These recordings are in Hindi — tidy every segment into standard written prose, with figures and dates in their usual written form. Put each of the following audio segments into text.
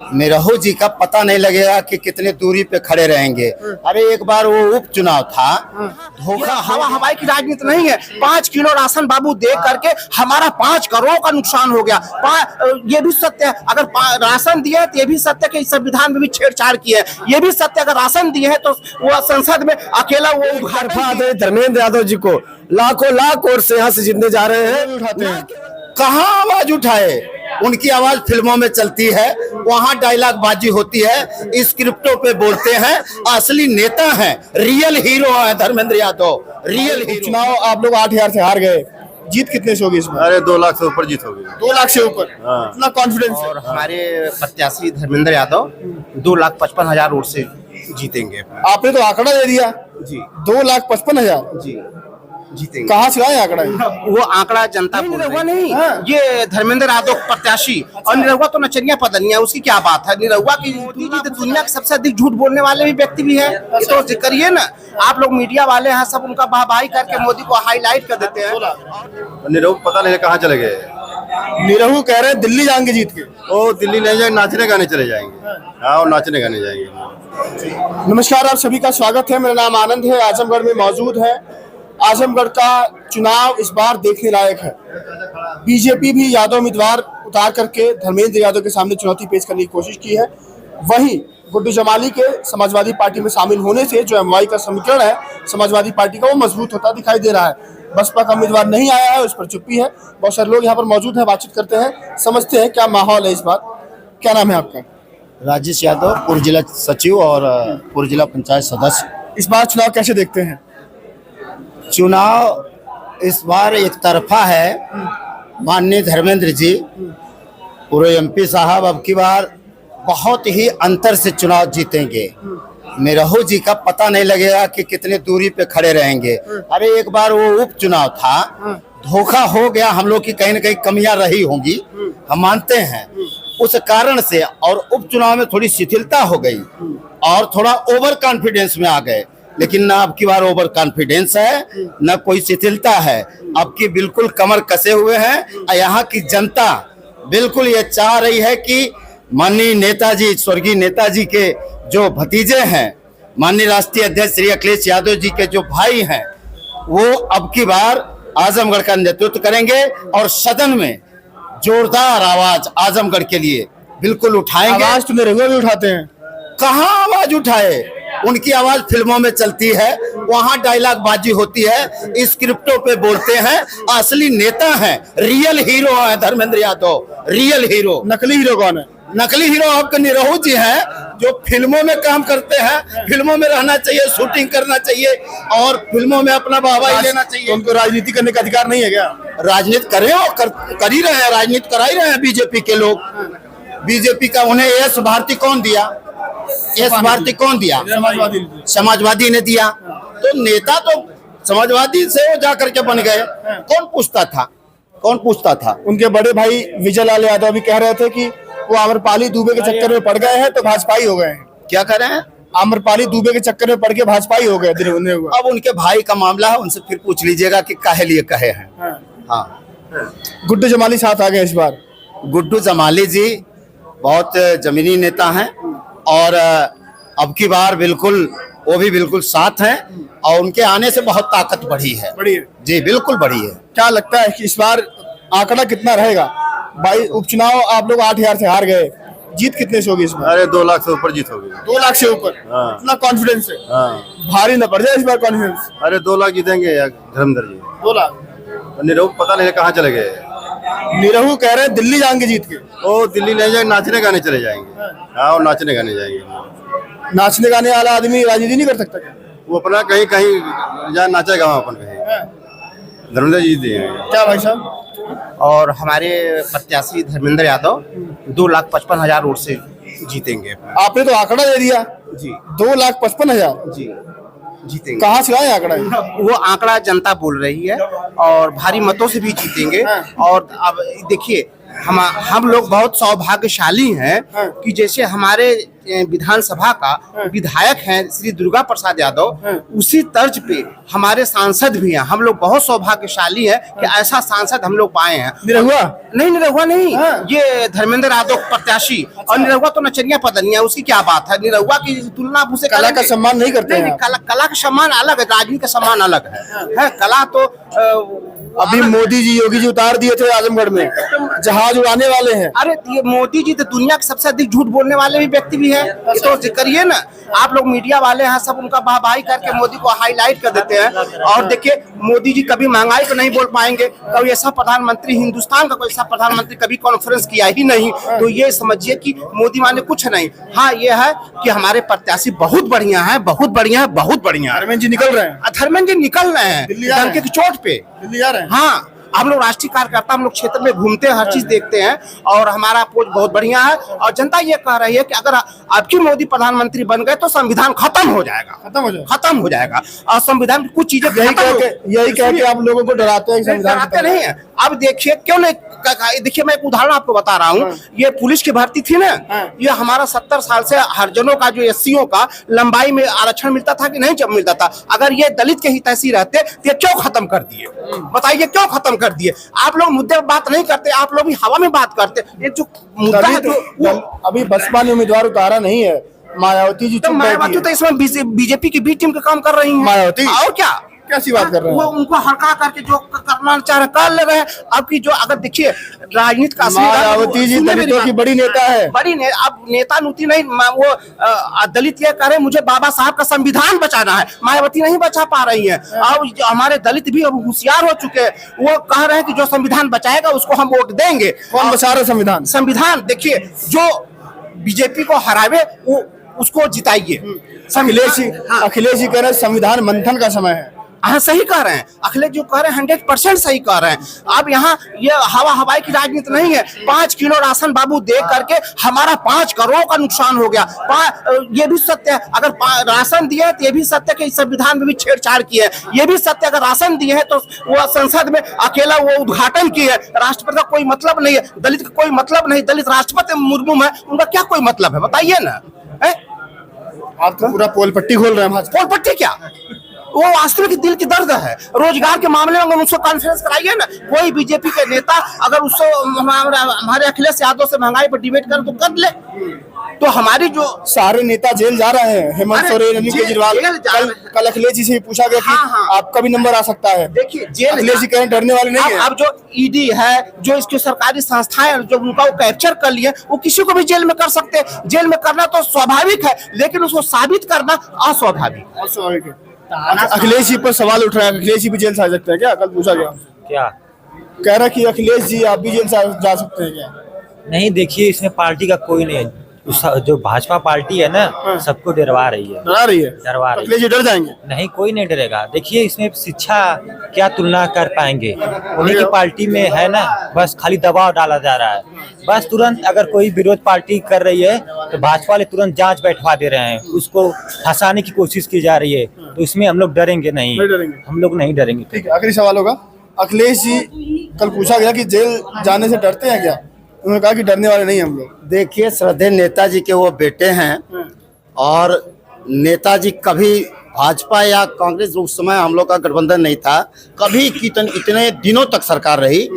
निरहू जी का पता नहीं लगेगा कि कितने दूरी पे खड़े रहेंगे। अरे एक बार वो उपचुनाव था, धोखा हवा हवाई की राजनीति नहीं है। 5 किलो राशन बाबू दे करके हमारा 5 करोड़ का नुकसान हो गया। ये भी सत्य है, अगर राशन दिए तो ये भी सत्य है कि संविधान में भी छेड़छाड़ की है। ये भी सत्य अगर राशन दिए है तो वो संसद में अकेला वो धर्मेंद्र यादव जी को लाखों लाख और से यहाँ से जीतने जा रहे हैं। उठाते हैं, कहाँ आवाज उठाए? उनकी आवाज फिल्मों में चलती है, वहां डायलॉग बाजी होती है, स्क्रिप्टों पे बोलते हैं। असली नेता हैं, रियल हीरो हैं धर्मेंद्र यादव, रियल हीरो। चुनाव आप लोग 8,000 से हार गए, जीत कितने से होगी इसमें? अरे 2 लाख से ऊपर जीत होगी। 2 लाख से ऊपर, इतना कॉन्फिडेंस है। और हमारे प्रत्याशी धर्मेंद्र यादव 2,55,000 वोट से जीतेंगे। आपने तो आंकड़ा दे दिया जी, 2,55,000 जी जीतेंगे। कहाँ से लाए आंकड़ा? वो आंकड़ा जनता निरहुआ नहीं, ये धर्मेंद्र यादव प्रत्याशी। और निरहुआ तो नचनिया पदनिया, उसकी क्या बात है? निरहुआ की मोदी जी तो दुनिया के सबसे अधिक झूठ बोलने वाले भी व्यक्ति भी है। ये तो करिए ना, आप लोग मीडिया वाले हैं, सब उनका वाहवाही करके मोदी को हाईलाइट कर देते हैं। निरहू पता नहीं कहाँ चले गए। निरहू कह रहे हैं दिल्ली जाएंगे जीत के। वो दिल्ली नहीं जाएंगे, नाचने गाने चले जाएंगे। हाँ, और नाचने गाने जाएंगे। नमस्कार, आप सभी का स्वागत है। मेरा नाम आनंद है, आजमगढ़ में मौजूद है। आजमगढ़ का चुनाव इस बार देखने लायक है। बीजेपी भी यादव उम्मीदवार उतार करके धर्मेंद्र यादव के सामने चुनौती पेश करने की कोशिश की है। वहीं गुड्डू जमाली के समाजवादी पार्टी में शामिल होने से जो एमवाई का समीकरण है समाजवादी पार्टी का, वो मजबूत होता दिखाई दे रहा है। बसपा का उम्मीदवार नहीं आया है, उस पर चुप्पी है। बहुत सारे लोग यहाँ पर मौजूद है, बातचीत करते हैं, समझते हैं क्या माहौल है इस बार। क्या नाम है आपका? राजेश यादव, पूर्व जिला सचिव और पूर्व जिला पंचायत सदस्य। इस बार चुनाव कैसे देखते हैं? चुनाव इस बार एक तरफा है। माननीय धर्मेंद्र जी, पूर्व एमपी साहब, अब की बार बहुत ही अंतर से चुनाव जीतेंगे। निरहू जी का पता नहीं लगेगा कि कितने दूरी पे खड़े रहेंगे। अरे एक बार वो उपचुनाव था, धोखा हो गया। हम लोग की कहीं न कहीं कमियां रही होंगी, हम मानते हैं। उस कारण से और उपचुनाव में थोड़ी शिथिलता हो गई और थोड़ा ओवर कॉन्फिडेंस में आ गए। लेकिन ना अब की बार ओवर कॉन्फिडेंस है, न कोई शिथिलता है। अब की बिल्कुल कमर कसे हुए हैं। यहाँ की जनता बिल्कुल ये चाह रही है कि माननीय नेताजी, स्वर्गीय नेताजी के जो भतीजे हैं, माननीय राष्ट्रीय अध्यक्ष श्री अखिलेश यादव जी के जो भाई हैं, वो अब की बार आजमगढ़ का नेतृत्व करेंगे और सदन में जोरदार आवाज आजमगढ़ के लिए बिल्कुल उठाएंगे। आवाज तो निरहुआ भी उठाते हैं। कहाँ आवाज उठाए? उनकी आवाज फिल्मों में चलती है, वहां डायलॉग बाजी होती है, स्क्रिप्टों पे बोलते हैं। असली नेता हैं, रियल हीरो हैं धर्मेंद्र यादव, रियल हीरो। नकली हीरो कौन है? नकली हीरो आपके निरहू जी हैं, जो फिल्मों में काम करते हैं। फिल्मों में रहना चाहिए, शूटिंग करना चाहिए और फिल्मों में अपना वाहवाही लेना चाहिए। तो उनको राजनीति करने का अधिकार नहीं है क्या? राजनीति करें और कर ही रहे हैं, राजनीति करा ही रहे हैं बीजेपी के लोग। बीजेपी का उन्हें एस भारती कौन दिया? एस भारती कौन दिया? समाजवादी ने दिया। तो नेता तो समाजवादी से वो जाकर के बन गए। कौन पूछता था? कौन पूछता था? उनके बड़े भाई विजय लाल यादव भी कह रहे थे कि वो आम्रपाली दुबे के चक्कर में पड़ गए हैं तो भाजपाई हो गए हैं। क्या कर रहे हैं? आम्रपाली दुबे के चक्कर में पड़ के भाजपाई हो गए। अब उनके भाई का मामला है, उनसे फिर पूछ लीजिएगा कि काहे लिए कहे हैं। हाँ, गुड्डू जमाली साथ आ गए इस बार। गुड्डू जमाली जी बहुत जमीनी नेता हैं और अब की बार बिल्कुल वो भी बिल्कुल साथ हैं और उनके आने से बहुत ताकत बढ़ी है। जी बिल्कुल बढ़ी है। क्या लगता है कि इस बार आंकड़ा कितना रहेगा? भाई उपचुनाव आप लोग 8,000 से हार गए, जीत कितने से होगी इसमें? अरे 2 लाख से ऊपर जीत होगी। 2 लाख से ऊपर, इतना कॉन्फिडेंस है। भारी न पड़ जाए इस बार कॉन्फिडेंस। अरे 2 लाख जीतेंगे धर्मेंद्र जी। 2 लाख। निरहू पता नहीं कहाँ चले गए। निरहू कह रहे हैं दिल्ली जाएंगे जीत के। वो दिल्ली नहीं जाएंगे, नाचने गाने चले जाएंगे। हाँ, और नाचने गाने जाएंगे। नाचने गाने वाला आदमी राजनीति नहीं कर सकता क्या? वो अपना कहीं कहीं जहाँ नाचेगा वहाँ अपन कहीं। धर्मेंद्र जी दिए। क्या भाई साहब? और हमारे प्रत्याशी धर्मेंद्र यादव 2,55,000 वोट से जीतेंगे। आपने तो आंकड़ा दे दिया जी, 2,55,000 जी जीतेंगे। कहाँ से लाए आंकड़ा? वो आंकड़ा जनता बोल रही है और भारी मतों से भी जीतेंगे। और अब देखिए, हम लोग बहुत सौभाग्यशाली हैं कि जैसे हमारे विधानसभा का विधायक हैं श्री दुर्गा प्रसाद यादव, उसी तर्ज पे हमारे सांसद भी हैं। हम लोग बहुत सौभाग्यशाली हैं कि ऐसा सांसद हम लोग पाए हैं। निरहुआ निरहुआ नहीं, ये धर्मेंद्र यादव प्रत्याशी। और निरहुआ तो नचनिया पदनिया, उसकी क्या बात है। निरहुआ की तुलना आप उसे कला का सम्मान नहीं करते हैं। कला का सम्मान अलग है, राजनीति का सम्मान अलग है। कला तो अभी मोदी जी योगी जी उतार दिए थे आजमगढ़ में, जहाज उड़ाने वाले हैं। अरे ये मोदी जी तो दुनिया के सबसे अधिक झूठ बोलने वाले भी व्यक्ति भी हैं। ये तो करिए ना, आप लोग मीडिया वाले हैं सब उनका वाहवाही करके मोदी को हाईलाइट कर देते हैं। और देखिए मोदी जी कभी महंगाई को नहीं बोल पाएंगे, कभी ऐसा प्रधानमंत्री हिंदुस्तान का कोई ऐसा प्रधानमंत्री कभी कॉन्फ्रेंस किया ही नहीं। तो ये समझिए कि मोदी माने कुछ नहीं। हाँ ये है कि हमारे प्रत्याशी बहुत बढ़िया है, बहुत बढ़िया है, बहुत बढ़िया है। धर्मेंद्र जी निकल रहे हैं, धर्मेंद्र जी निकल रहे हैं डंके की चोट पे दिल्ली जा रहे हैं। हाँ, हम लोग राष्ट्रीय कार्यकर्ता, हम लोग क्षेत्र में घूमते हैं, हर चीज देखते हैं और हमारा अप्रोच बहुत बढ़िया है। और जनता ये कह रही है कि अगर आपकी मोदी प्रधानमंत्री बन गए तो संविधान खत्म हो जाएगा, खत्म हो जाएगा। और संविधान की कुछ चीजें यही कह के आप लोगों को डराते हैं, संविधान डराते नहीं है। अब देखिए क्यों नहीं, देखिए मैं एक उदाहरण आपको बता रहा हूँ। ये पुलिस की भर्ती थी ना, ये हमारा 70 साल से हरिजनों का जो एससीओ का लंबाई में आरक्षण मिलता था कि नहीं जब मिलता था। अगर ये दलित के हितैषी रहते तो ये क्यों खत्म कर दिए, बताइए क्यों खत्म कर दिए। आप लोग मुद्दे पर बात नहीं करते, आप लोग भी हवा में बात करते। ये जो मुद्दा है तो अभी बसपा ने उम्मीदवार उतारा नहीं है, मायावती जी। तो मायावती तो इसमें बीजेपी की बी टीम का काम कर रही है। मायावती और क्या कैसी बात कर रहे हैं, वो उनको हड़का करके जो करना चाह रहे कर ले रहे हैं। अब की जो अगर देखिए राजनीति का मायावती जी दलितों की बड़ी नेता है, अब नेता नुती नहीं, वो दलित ये कह रहे मुझे बाबा साहब का संविधान बचाना है, मायावती नहीं बचा पा रही है। अब हमारे दलित भी अब होशियार हो चुके हैं, वो कह रहे हैं कि जो संविधान बचाएगा उसको हम वोट देंगे। कौन बचा रहा संविधान? संविधान देखिए जो बीजेपी को हरावे वो उसको जिताइए। अखिलेश जी कह रहे हैं संविधान मंथन का समय है। हाँ सही कह रहे हैं अखिलेश जो कह रहे हैं 100% सही कह रहे हैं। अब यहाँ ये हवाई की राजनीति नहीं है। 5 किलो राशन बाबू दे करके हमारा 5 करोड़ का नुकसान हो गया। ये भी सत्य है, अगर राशन दिए तो ये भी सत्य है कि संविधान में भी छेड़छाड़ की है। ये भी सत्य अगर राशन दिए है तो वो संसद में अकेला वो उद्घाटन की है। राष्ट्रपति का कोई मतलब नहीं है, दलित का कोई मतलब नहीं। दलित राष्ट्रपति मुर्मू है, उनका क्या कोई मतलब है बताइए ना। आप तो पूरा पोल पट्टी खोल रहे हैं। पोल पट्टी क्या, वो वास्तविक दिल की दर्द है। रोजगार के मामले में उसको कॉन्फ्रेंस कराइए ना। कोई बीजेपी के नेता अगर उसको हमारे अखिलेश यादव से महंगाई पर डिबेट कर तो कर ले। तो हमारी जो सारे नेता जेल जा रहे हैं, हेमंत सोरेन, अरविंद केजरीवाल। कल अखिलेश जी से पूछा गया कि आपका भी नंबर आ सकता है। देखिए जेल अखिलेश जी कहें डरने वाले नहीं है। अब जो ईडी है, जो इसकी सरकारी संस्थाएं जो उनका वो कैप्चर कर लिए, वो किसी को भी जेल में कर सकते हैं। जेल में करना तो स्वाभाविक है, लेकिन उसको साबित करना अस्वाभाविक है। अखिलेश जी पर सवाल उठ रहा है, अखिलेश जी भी जेल जा सकते हैं क्या? कल पूछा गया क्या कह रहा कि अखिलेश जी आप भी जेल जा सकते हैं क्या? नहीं, देखिए इसमें पार्टी का कोई नहीं है। जो भाजपा पार्टी है ना सबको डरवा रही है, डरा रही है। डरवा रही अखिलेश जी डर जाएंगे? नहीं, कोई नहीं डरेगा। देखिए इसमें शिक्षा क्या तुलना कर पाएंगे, उन्हीं की पार्टी में है ना। बस खाली दबाव डाला जा रहा है। बस तुरंत अगर कोई विरोध पार्टी कर रही है तो भाजपा वाले तुरंत जांच बैठवा दे रहे हैं, उसको फंसाने की कोशिश की जा रही है। तो इसमें हम लोग डरेंगे नहीं, हम लोग नहीं डरेंगे। ठीक है, आखिरी सवाल होगा। अखिलेश जी कल पूछा गया कि जेल जाने से डरते हैं क्या? उन्होंने कहा कि डरने वाले नहीं हम लोग। देखिए श्रद्धेय नेताजी के वो बेटे हैं और नेताजी कभी भाजपा या कांग्रेस उस समय हम लोग का गठबंधन नहीं था, कभी इतने दिनों तक सरकार रही,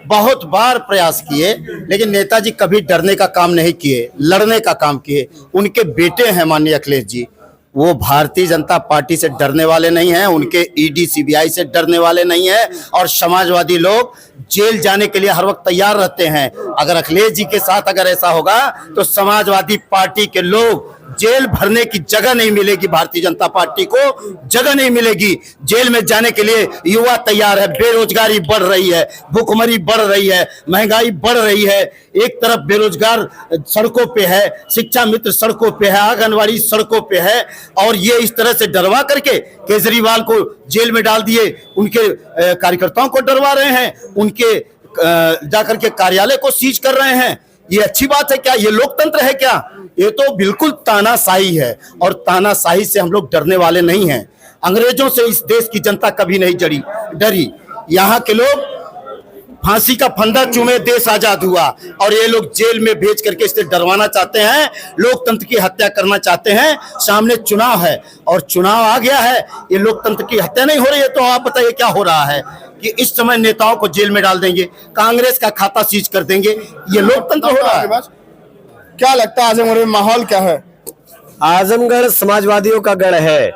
बहुत बार प्रयास किए, लेकिन नेताजी कभी डरने का काम नहीं किए, लड़ने का काम किए। उनके बेटे हैं माननीय अखिलेश जी, वो भारतीय जनता पार्टी से डरने वाले नहीं हैं, उनके ईडी सीबीआई से डरने वाले नहीं हैं। और समाजवादी लोग जेल जाने के लिए हर वक्त तैयार रहते हैं। अगर अखिलेश जी के साथ अगर ऐसा होगा तो समाजवादी पार्टी के लोग जेल भरने की जगह नहीं मिलेगी, भारतीय जनता पार्टी को जगह नहीं मिलेगी। जेल में जाने के लिए युवा तैयार है, बेरोजगारी बढ़ रही है, भूखमरी बढ़ रही है, महंगाई बढ़ रही है। एक तरफ बेरोजगार सड़कों पे है, शिक्षा मित्र सड़कों पे है, आंगनवाड़ी सड़कों पे है, और ये इस तरह से डरवा करके केजरीवाल को जेल में डाल दिए, उनके कार्यकर्ताओं को डरवा रहे हैं, उनके जाकर के कार्यालय को सीज कर रहे हैं। ये अच्छी बात है क्या? ये लोकतंत्र है क्या? ये तो बिल्कुल तानाशाही है, और तानाशाही से हम लोग डरने वाले नहीं हैं। अंग्रेजों से इस देश की जनता कभी नहीं डरी। यहाँ के लोग फांसी का फंदा चूमे देश आजाद हुआ, और ये लोग जेल में भेज करके इससे डरवाना चाहते हैं, लोकतंत्र की हत्या करना चाहते हैं। सामने चुनाव है और चुनाव आ गया है, ये लोकतंत्र की हत्या नहीं हो रही है तो आप बताइए क्या हो रहा है कि इस समय नेताओं को जेल में डाल देंगे, कांग्रेस का खाता सीज कर देंगे, ये लोकतंत्र हो रहा है। क्या लगता है आजमगढ़ में माहौल क्या है? आजमगढ़ समाजवादियों का गढ़ है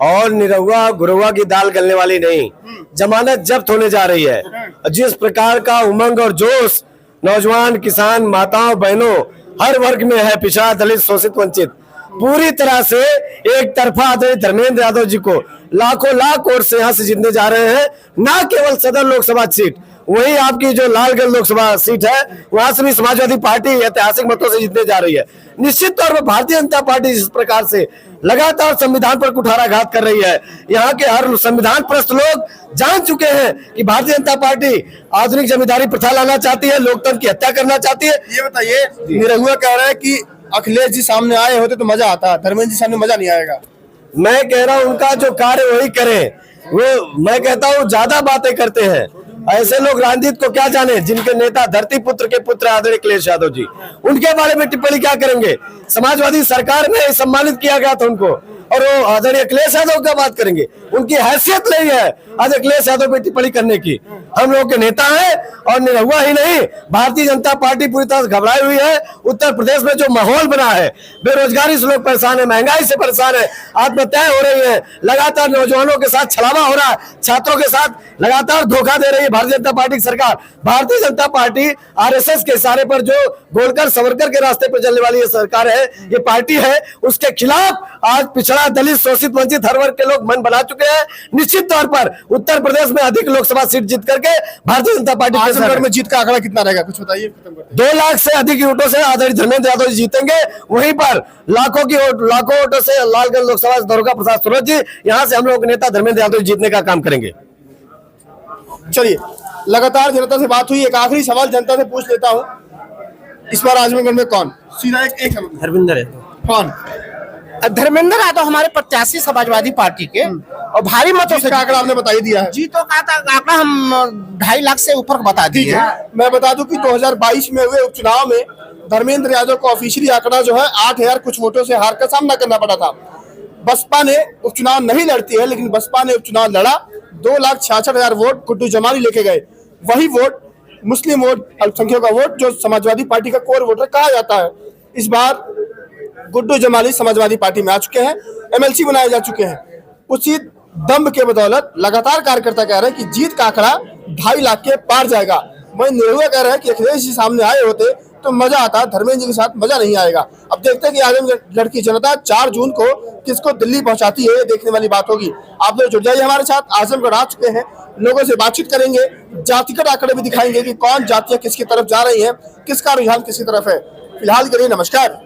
और निरहुआ गुरुआ की दाल गलने वाली नहीं। जमानत जब्त होने जा रही है। जिस प्रकार का उमंग और जोश नौजवान, किसान, माताओं, बहनों हर वर्ग में है, पिछड़ा, दलित, शोषित, वंचित, पूरी तरह से एक तरफा आदरणीय धर्मेंद्र यादव जी को लाखों लाख वोट से यहाँ से जीतने जा रहे हैं। न केवल सदर लोकसभा सीट, वही आपकी जो लालगंज लोकसभा सीट है वहां से भी समाजवादी पार्टी ऐतिहासिक मतों से जीतने जा रही है। निश्चित तौर पर भारतीय जनता पार्टी जिस प्रकार से लगातार संविधान पर कुठाराघात कर रही है, यहाँ के हर संविधान प्रस्त लोग जान चुके हैं कि भारतीय जनता पार्टी आधुनिक जमींदारी प्रथा लाना चाहती है, लोकतंत्र की हत्या करना चाहती है। ये बताइए, निरहुआ कह रहा है कि अखिलेश जी सामने आए होते तो मजा आता, धर्मेंद्र जी सामने मजा नहीं आएगा। मैं कह रहा हूं उनका जो कार्य वही करें। वो मैं कहता हूं ज्यादा बातें करते हैं। ऐसे लोग राजनीति को क्या जाने, जिनके नेता धरती पुत्र के पुत्र आदरणीय अखिलेश यादव जी, उनके बारे में टिप्पणी क्या करेंगे? समाजवादी सरकार में सम्मानित किया गया था उनको, और वो आदरणीय अखिलेश यादव का बात करेंगे? उनकी हैसियत नहीं है आज अखिलेश यादव पे टिप्पणी करने की। हम लोग के नेता हैं, और निरहुआ ही नहीं, भारतीय जनता पार्टी पूरी तरह से घबराई हुई है। उत्तर प्रदेश में जो माहौल बना है, बेरोजगारी से लोग परेशान है, महंगाई से परेशान है, आत्महत्याएं हो रही है, लगातार नौजवानों के साथ छलावा हो रहा है, छात्रों के साथ लगातार धोखा दे रही है भारतीय जनता पार्टी की सरकार। भारतीय जनता पार्टी आरएसएस के इशारे पर जो गोलकर सवरकर के रास्ते पर चलने वाली ये सरकार है, ये पार्टी है, उसके खिलाफ आज पिछड़ा, दलित, शोषित, वंचित हर वर्ग के लोग मन बना चुके हैं। निश्चित तौर पर उत्तर प्रदेश में अधिक लोकसभा सीट जीत करके भारतीय जनता पार्टी आजमगढ़ में जीत का आंकड़ा कितना रहेगा, कुछ बताइए। 2 लाख से अधिक वोटों से आदरणीय धर्मेंद्र यादव जी जीतेंगे। वहीं पर लाखों वोटों से लालगंज लोकसभा से दुर्गा प्रसाद सूरज जी, यहाँ से हम लोग नेता धर्मेंद्र यादव जीतने का काम करेंगे। चलिए, लगातार जनता से बात हुई, एक आखिरी सवाल जनता से पूछ लेता हूँ, इस बार आजमगढ़ में कौन? सीधा एक धर्मेंद्र कौन? धर्मेंद्र यादव हमारे प्रत्याशी समाजवादी पार्टी के, और भारी मतों से आंकड़ा आपने बता ही दिया है। जीतों का आंकड़ा हम 2.5 लाख से ऊपर बता दिए हैं। मैं बता दूं कि 2022 में हुए उपचुनाव में धर्मेंद्र यादव को ऑफिशियली आंकड़ा जो है 8,000 कुछ वोटों से हार का सामना करना पड़ा था। बसपा ने उपचुनाव नहीं लड़ती है, लेकिन बसपा ने उपचुनाव लड़ा। 2,66,000 वोट गुड्डू जमाली लेके गए। वही वोट मुस्लिम वोट, अल्पसंख्यकों का वोट, जो समाजवादी पार्टी का कोर वोटर कहा जाता है। इस बार गुड्डू जमाली समाजवादी पार्टी में आ चुके हैं, एमएलसी बनाए जा चुके हैं। उसी दम्भ के बदौलत लगातार कार्यकर्ता कह रहे हैं कि जीत का आंकड़ा 2.5 लाख के पार जाएगा। वहीं निरहुआ कह रहे हैं कि अखिलेश जी सामने आए होते तो मजा आता, धर्मेंद्र जी के साथ मजा नहीं आएगा। अब देखते हैं कि आजमगढ़ की जनता 4 जून को किसको दिल्ली पहुंचाती है, ये देखने वाली बात होगी। आप लोग जुड़ जाइए हमारे साथ। आजमगढ़ आ चुके हैं, लोगों से बातचीत करेंगे, जातिगत आंकड़े भी दिखाएंगे कि कौन जातियां किसकी तरफ जा रही हैं, किसका रुझान किसकी तरफ है। फिलहाल के लिए नमस्कार।